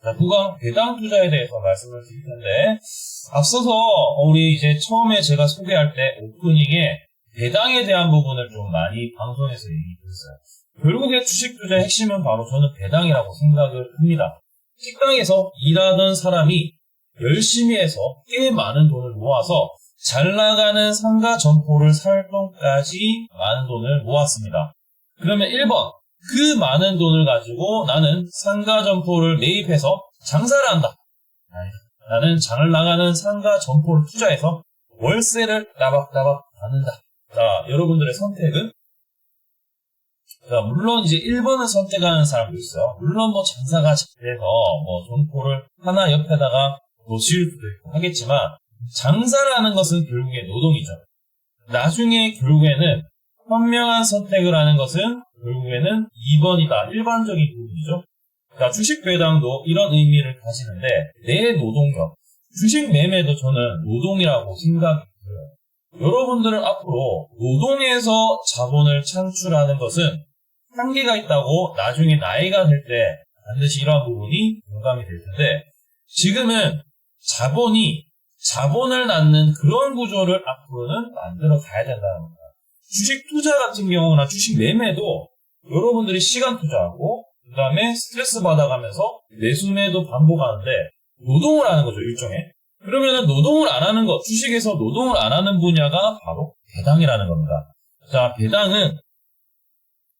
자, 9강 배당 투자에 대해서 말씀을 드릴 텐데, 앞서서 우리 이제 처음에 제가 소개할 때 오프닝에 배당에 대한 부분을 좀 많이 방송에서 얘기했어요. 결국에 주식 투자의 핵심은 바로 저는 배당이라고 생각을 합니다. 식당에서 일하던 사람이 열심히 해서 꽤 많은 돈을 모아서 잘 나가는 상가 점포를 살 돈까지 많은 돈을 모았습니다. 그러면 1번, 그 많은 돈을 가지고 나는 상가 점포를 매입해서 장사를 한다. 나는 잘 나가는 상가 점포를 투자해서 월세를 따박따박 받는다. 자, 여러분들의 선택은? 자, 물론 이제 1번을 선택하는 사람도 있어요. 물론 뭐 장사가 잘 돼서 뭐 점포를 하나 옆에다가 뭐 지을 수도 있고 하겠지만, 장사를 하는 것은 결국에 노동이죠. 나중에 결국에는 현명한 선택을 하는 것은 결국에는 2번이다. 일반적인 부분이죠. 자, 주식 배당도 이런 의미를 가지는데, 내 노동력, 주식 매매도 저는 노동이라고 생각이 들어요. 여러분들은 앞으로 노동에서 자본을 창출하는 것은 한계가 있다고 나중에 나이가 될 때 반드시 이러한 부분이 공감이 될 텐데, 지금은 자본을 낳는 그런 구조를 앞으로는 만들어 가야 된다는 겁니다. 주식 투자 같은 경우나 주식 매매도 여러분들이 시간 투자하고 그 다음에 스트레스 받아가면서 매수 매도 반복하는데 노동을 하는 거죠, 일종의. 그러면은 노동을 안 하는 것, 주식에서 노동을 안 하는 분야가 바로 배당이라는 겁니다. 자, 배당은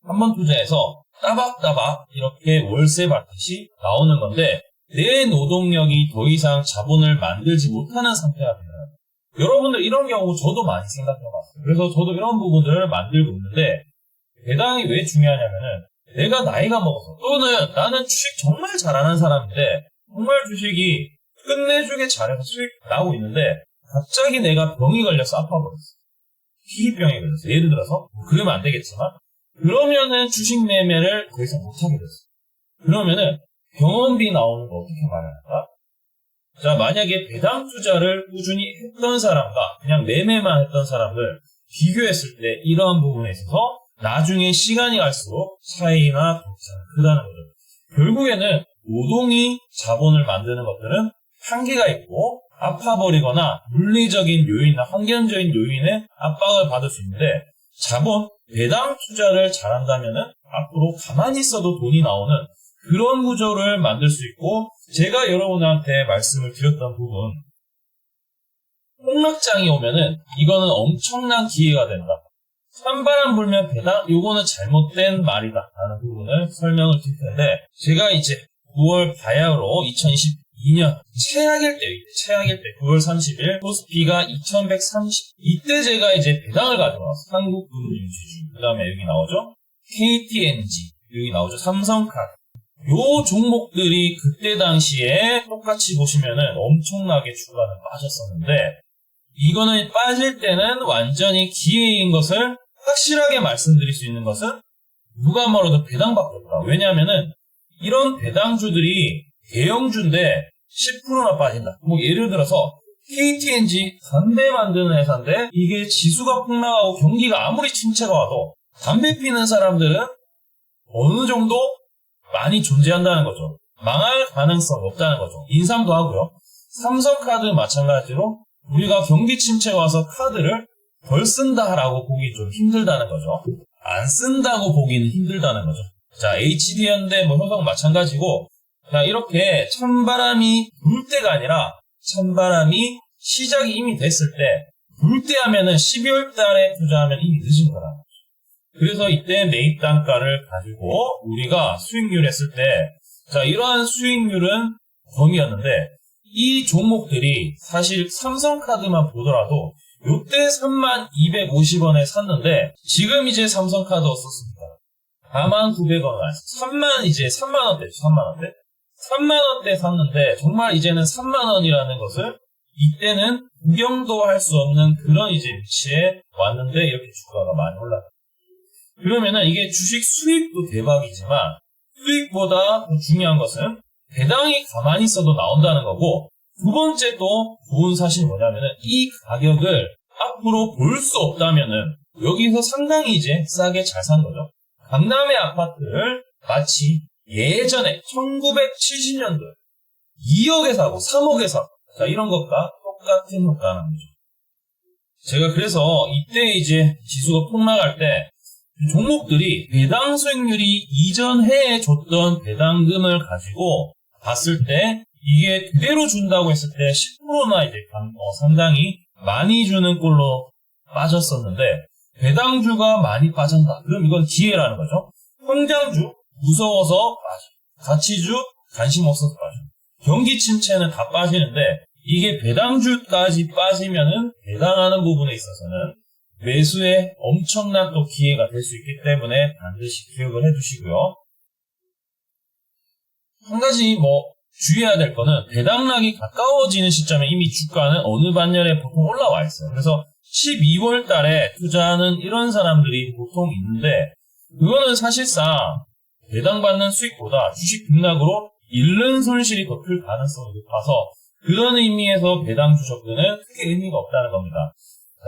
한번 투자해서 따박따박 이렇게 월세 받듯이 나오는 건데, 내 노동력이 더 이상 자본을 만들지 못하는 상태가 되는 거예요. 여러분들 이런 경우 저도 많이 생각해봤어요. 그래서 저도 이런 부분들을 만들고 있는데, 배당이 왜 중요하냐면은 내가 나이가 먹어서 또는 나는 주식 정말 잘하는 사람인데 정말 주식이 끝내주게 잘해서 수익 나오고 있는데 갑자기 내가 병이 걸려서 아파버렸어. 희귀병이 걸렸어. 예를 들어서 그러면 안 되겠지만, 그러면은 주식 매매를 더 이상 못하게 됐어. 그러면은 병원비 나오는 거 어떻게 마련할까? 자, 만약에 배당 투자를 꾸준히 했던 사람과 그냥 매매만 했던 사람을 비교했을 때 이러한 부분에 있어서 나중에 시간이 갈수록 차이나 격차가 크다는 거죠. 결국에는 노동이 자본을 만드는 것들은 한계가 있고 아파버리거나 물리적인 요인이나 환경적인 요인에 압박을 받을 수 있는데, 자본, 배당 투자를 잘한다면은 앞으로 가만히 있어도 돈이 나오는 그런 구조를 만들 수 있고, 제가 여러분한테 말씀을 드렸던 부분, 폭락장이 오면은 이거는 엄청난 기회가 된다. 찬바람 불면 배당, 요거는 잘못된 말이다 라는 부분을 설명을 드릴 텐데, 제가 이제 9월 바야흐로 2022년 최악일 때 9월 30일 코스피가 2130, 이때 제가 이제 배당을 가지고 나왔어요. 한국금융지주, 그 다음에 여기 나오죠, KTNG, 여기 나오죠, 삼성카드. 요 종목들이 그때 당시에 똑같이 보시면은 엄청나게 주가는 빠졌었는데, 이거는 빠질 때는 완전히 기회인 것을 확실하게 말씀드릴 수 있는 것은 누가 말해도 배당밖에 없다. 왜냐하면은 이런 배당주들이 대형주인데 10%나 빠진다. 뭐 예를 들어서 KTNG 담배 만드는 회사인데 이게 지수가 폭락하고 경기가 아무리 침체가 와도 담배 피는 사람들은 어느 정도 많이 존재한다는 거죠. 망할 가능성이 없다는 거죠. 인상도 하고요. 삼성카드 마찬가지로 우리가 경기 침체가 와서 카드를 덜 쓴다라고 보기 좀 힘들다는 거죠. 안 쓴다고 보기는 힘들다는 거죠. 자, HD현대 뭐 효성 마찬가지고, 자, 이렇게 찬바람이 불 때가 아니라 찬바람이 시작이 이미 됐을 때, 불 때 하면은 12월 달에 투자하면 이미 늦은 거라는 거죠. 그래서 이때 매입 단가를 가지고 우리가 수익률 했을 때, 자, 이러한 수익률은 범위였는데, 이 종목들이 사실 삼성카드만 보더라도 요때 3250원에 샀는데 지금 이제 삼성카드 썼습니다. 49,900원, 3만원대 3만원대 샀는데 정말 이제는 3만원이라는 것을 이때는 구경도 할 수 없는 그런 이제 위치에 왔는데 이렇게 주가가 많이 올라가요. 그러면은 이게 주식 수익도 대박이지만 수익보다 더 중요한 것은 배당이 가만히 있어도 나온다는 거고, 두 번째 또 좋은 사실이 뭐냐면은 이 가격을 앞으로 볼 수 없다면은 여기서 상당히 이제 싸게 잘 산 거죠. 강남의 아파트를 마치 예전에 1970년도에 2억에 사고 3억에 사고 자 이런 것과 똑같은 효과는 거죠. 제가 그래서 이때 이제 지수가 폭락할 때 종목들이 배당 수익률이 이전 해에 줬던 배당금을 가지고 봤을 때 이게 그대로 준다고 했을 때 10%나 이제 상당히 많이 주는 꼴로 빠졌었는데 배당주가 많이 빠진다. 그럼 이건 기회라는 거죠. 성장주 무서워서 빠져. 가치주 관심 없어서 빠져. 경기 침체는 다 빠지는데 이게 배당주까지 빠지면은 배당하는 부분에 있어서는 매수에 엄청난 또 기회가 될 수 있기 때문에 반드시 기억을 해두시고요. 한 가지 주의해야 될 거는 배당락이 가까워지는 시점에 이미 주가는 어느 반열에 보통 올라와 있어요. 그래서 12월 달에 투자하는 이런 사람들이 보통 있는데 그거는 사실상 배당받는 수익보다 주식 등락으로 잃는 손실이 더 클 가능성이 높아서 그런 의미에서 배당주 접근은 크게 의미가 없다는 겁니다.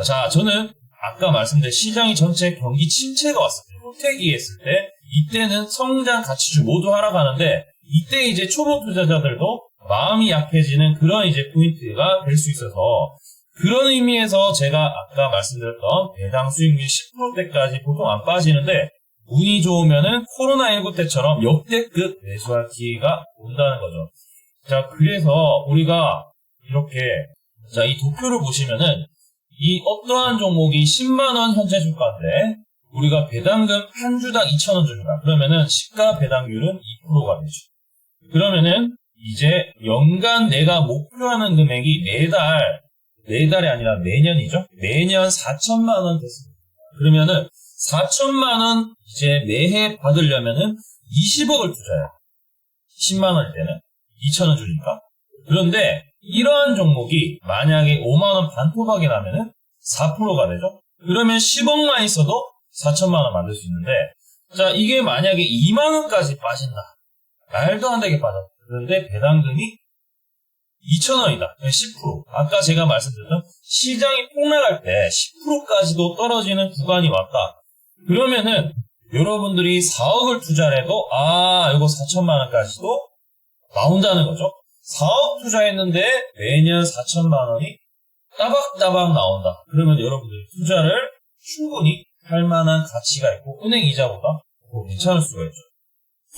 자, 저는 아까 말씀드린 시장이 전체 경기 침체가 왔을 때, 호태기 했을 때 이때는 성장 가치주 모두 하락하는데 이때 이제 초보 투자자들도 마음이 약해지는 그런 이제 포인트가 될 수 있어서 그런 의미에서 제가 아까 말씀드렸던 배당 수익률 10%대까지 보통 안 빠지는데 운이 좋으면은 코로나19 때처럼 역대급 매수할 기회가 온다는 거죠. 자, 그래서 우리가 이렇게 자, 이 도표를 보시면은 이 어떠한 종목이 10만원 현재 주가인데 우리가 배당금 한 주당 2,000원 줍니다. 그러면은 시가 배당률은 2%가 되죠. 그러면은 이제 연간 내가 목표하는 금액이 매달이 아니라 매년이죠. 매년 4천만 원 됐습니다. 그러면은 4천만 원 이제 매해 받으려면은 20억을 투자해요. 10만 원일 때는 2,000원 주니까. 그런데 이러한 종목이 만약에 5만 원 반토막이 나면은 4%가 되죠. 그러면 10억만 있어도 4천만 원 만들 수 있는데 자 이게 만약에 2만 원까지 빠진다. 말도 안 되게 빠졌다. 그런데 배당금이 2,000원이다. 10%. 아까 제가 말씀드렸던 시장이 폭락할 때 10%까지도 떨어지는 구간이 왔다. 그러면은 여러분들이 4억을 투자를 해도 이거 4천만 원까지도 나온다는 거죠. 4억 투자했는데 매년 4천만 원이 따박따박 나온다. 그러면 여러분들이 투자를 충분히 할 만한 가치가 있고 은행 이자보다 더 괜찮을 수가 있죠.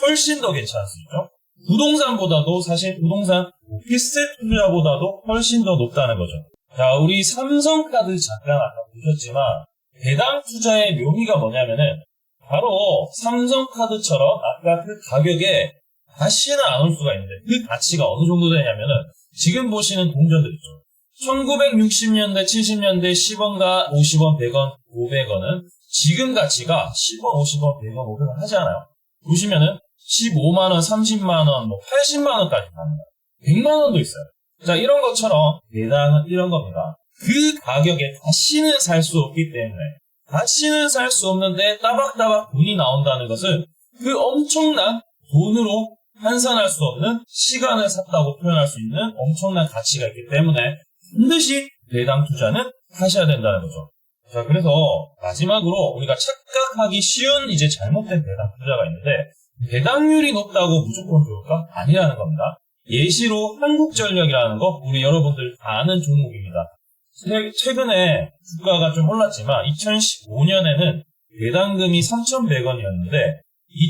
훨씬 더 괜찮을 수 있죠. 부동산보다도 사실 부동산 오피스텔 투자보다도 훨씬 더 높다는 거죠. 자, 우리 삼성카드 잠깐 아까 보셨지만 배당 투자의 묘미가 뭐냐면은 바로 삼성카드처럼 아까 그 가격에 다시는 안 올 수가 있는데 그 가치가 어느 정도 되냐면은 지금 보시는 동전들 있죠. 1960년대, 70년대 10원과 50원, 100원, 500원은 지금 가치가 10원, 50원, 100원, 500원 하지 않아요. 보시면은 15만원, 30만원, 80만원까지 갑니다. 100만원도 있어요. 자, 이런 것처럼 배당은 이런 겁니다. 그 가격에 다시는 살 수 없기 때문에 다시는 살 수 없는데 따박따박 돈이 나온다는 것은 그 엄청난 돈으로 환산할 수 없는 시간을 샀다고 표현할 수 있는 엄청난 가치가 있기 때문에 반드시 배당 투자는 하셔야 된다는 거죠. 자, 그래서 마지막으로 우리가 착각하기 쉬운 이제 잘못된 배당 투자가 있는데 배당률이 높다고 무조건 좋을까? 아니라는 겁니다. 예시로 한국전력이라는 거 우리 여러분들 다 아는 종목입니다. 최근에 주가가 좀 올랐지만 2015년에는 배당금이 3,100원이었는데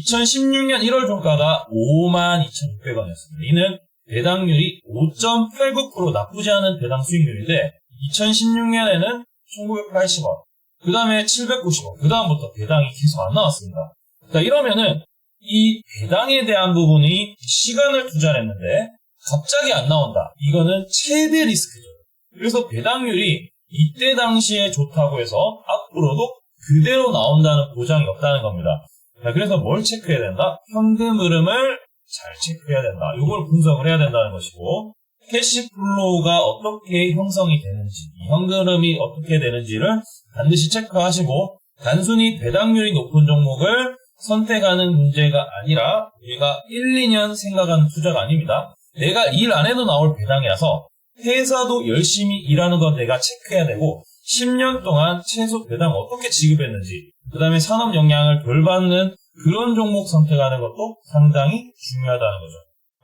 2016년 1월 종가가 52,600원이었습니다. 이는 배당률이 5.89% 나쁘지 않은 배당 수익률인데 2016년에는 1,980원, 그 다음에 790원, 그 다음부터 배당이 계속 안 나왔습니다. 자, 이러면은 이 배당에 대한 부분이 시간을 투자를 했는데 갑자기 안 나온다. 이거는 최대 리스크죠. 그래서 배당률이 이때 당시에 좋다고 해서 앞으로도 그대로 나온다는 보장이 없다는 겁니다. 자, 그래서 뭘 체크해야 된다? 현금 흐름을 잘 체크해야 된다. 이걸 분석을 해야 된다는 것이고 캐시플로우가 어떻게 형성이 되는지, 현금 흐름이 어떻게 되는지를 반드시 체크하시고 단순히 배당률이 높은 종목을 선택하는 문제가 아니라 우리가 1, 2년 생각하는 투자가 아닙니다. 내가 일 안 해도 나올 배당이라서 회사도 열심히 일하는 건 내가 체크해야 되고 10년 동안 최소 배당 어떻게 지급했는지 그 다음에 산업 영향을 덜 받는 그런 종목 선택하는 것도 상당히 중요하다는 거죠.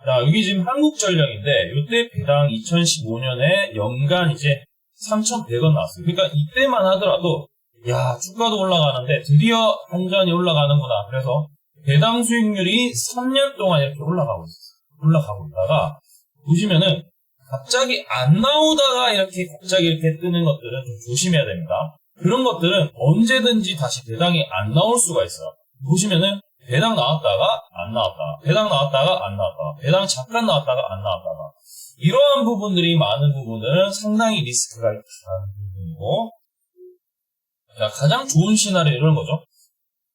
자, 여기 지금 한국전력인데, 이때 배당 2015년에 연간 이제 3,100원 나왔어요. 그러니까 이때만 하더라도, 야, 주가도 올라가는데 드디어 한전이 올라가는구나. 그래서 배당 수익률이 3년 동안 이렇게 올라가고 있어요. 올라가고 있다가, 보시면은, 갑자기 안 나오다가 이렇게 갑자기 이렇게 뜨는 것들은 좀 조심해야 됩니다. 그런 것들은 언제든지 다시 배당이 안 나올 수가 있어요. 보시면은, 배당 나왔다가 안 나왔다가, 배당 나왔다가 안 나왔다가, 배당 잠깐 나왔다가 안 나왔다가, 이러한 부분들이 많은 부분은 상당히 리스크가 있다는 부분이고, 자, 가장 좋은 시나리오 이런 거죠.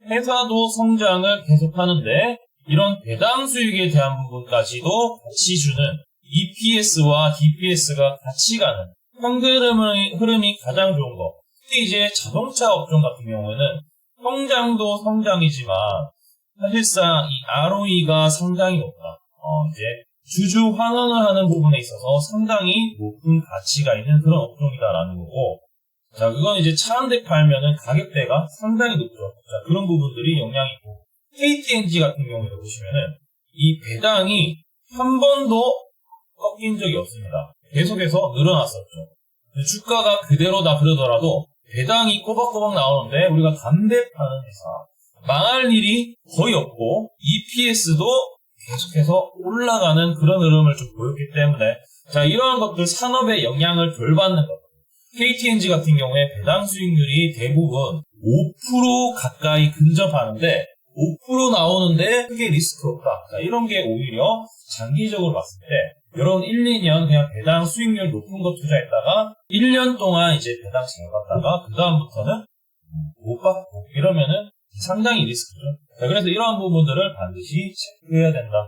회사도 성장을 계속하는데 이런 배당 수익에 대한 부분까지도 같이 주는 EPS와 DPS가 같이 가는 현금 흐름이 가장 좋은 거. 특히 이제 자동차 업종 같은 경우에는 성장도 성장이지만 사실상 이 ROE가 상당히 높다. 이제 주주 환원을 하는 부분에 있어서 상당히 높은 가치가 있는 그런 업종이다라는 거고, 자, 그건 이제 차 한 대 팔면은 가격대가 상당히 높죠. 자, 그런 부분들이 영향이 있고, KTNG 같은 경우에 보시면은 이 배당이 한 번도 꺾인 적이 없습니다. 계속해서 늘어났었죠. 주가가 그대로다 그러더라도 배당이 꼬박꼬박 나오는데 우리가 담배 파는 회사 망할 일이 거의 없고 EPS도 계속해서 올라가는 그런 흐름을 좀 보였기 때문에, 자, 이러한 것들 산업의 영향을 덜 받는 것. KTNG 같은 경우에 배당 수익률이 대부분 5% 가까이 근접하는데 5% 나오는데 크게 리스크 없다. 자, 이런 게 오히려 장기적으로 봤을 때 여러분 1, 2년 그냥 배당 수익률 높은 거 투자했다가 1년 동안 이제 배당 잘 받다가 그 다음부터는 못 받고 이러면은 상당히 리스크죠. 자, 그래서 이러한 부분들을 반드시 체크해야 된다.